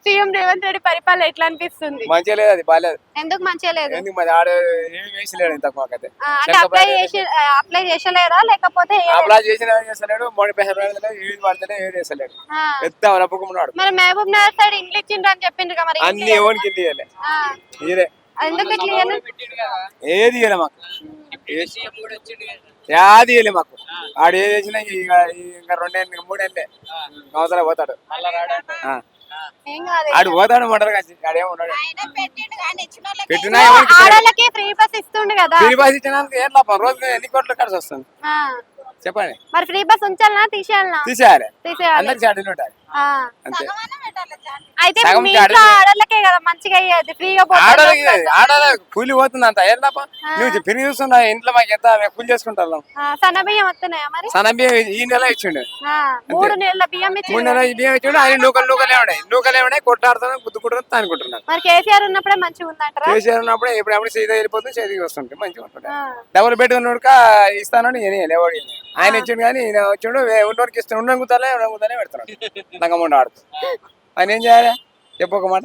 CM Revanth Reddy పరిపాలన ఎట్లా అనిపిస్తుంది? మంచిగా లేదు, అది బాగాలేదు. ఎందుకు మంచిగా లేదు? ఎందుకు మరి ఆడ ఏమి వేసలేడు ఇంత మాకైతే. అంటే అప్లై చేసలేదా లేకపోతే అప్లై చేసిన చేస్తలేడు, మోడీ పైసలు ఏది పడితేనే ఏది వేస్తలేడు. పెద్ద నప్పుకున్నాడు. మరి మహబూబ్ నగర్ సైడ్ ఇండ్లు ఇచ్చిండ్రు అని చెప్పిండ్రు కదా, మరి అన్ని ఎవరికి ఇల్లు ఇవ్వలే, ఇదే ఎందుకు ఇట్లా ఇయ్యను? ఏది ఇవ్వలే మాకు, యాది ఇవ్వలే మాకు. ఆడు ఏది వేసినా ఇంకా 2 ఏళ్ళు 3 ఏళ్ళే అవసరం పోతాడు. ఏం కాదు. ఆడు పోతాడు మంటారు కానీ ఆడేమో ఉన్నాడు. పెట్టినా ఆడోళ్ళకి ఫ్రీ బస్ ఇస్తుండు కదా, ఫ్రీ బస్ ఇచ్చినందుకు ఏం లాభం? రోజు ఎన్ని కోట్ల ఖర్చు వస్తుంది చెప్పండి. మరి ఫ్రీ బస్ ఉంచాలనా తీసేయాలనా? తీసేయాలి, తీసేయాలి. అందరికి చాటీలు ఉంటాయి అంతే. అయితే మీ ఇంట్లో ఆడోళ్ళకే కదా మంచిగా అయ్యేది, ఫ్రీగా ఆడోళ్ళకి ఆడోళ్ళ కూలి పోతుంది అంత ఏం లాభం? నువ్వు పెరిగి చూస్తున్నా ఇంట్లో మాకు ఎంత కూలి చేసుకుంటాను. సన్నబియ్యం వస్తున్నాయా మరి? సన్నబియ్యం ఈ నెల ఇచ్చిండు, 3 నెలల బియ్యం 3 నెలల బియ్యం ఇచ్చిండు. ఆయన నూకలే ఉన్నాయి కొట్లాడుతాను గుద్దుకుంటున్నా అనుకుంటున్నాను. మరి కేసీఆర్ ఉన్నప్పుడే మంచిగా ఉందంటారా? కేసీఆర్ ఉన్నప్పుడే ఎప్పుడు సీదా వెళ్ళిపోతుంది, చేతికి వస్తుంటే మంచిగా ఉంటుంది. డబ్బులు పెట్టుకున్నాడుక ఇస్తానని ఎవడు ఆయన ఇచ్చిండు కానీ ఈయన వచ్చిండు ఉన్నోరికి ఇస్తాను, ఉండగుతానే పెడతాడు లంగముండ ఆడుతూ. ఆయన ఏం చేయాలి చెప్పు ఒక మాట.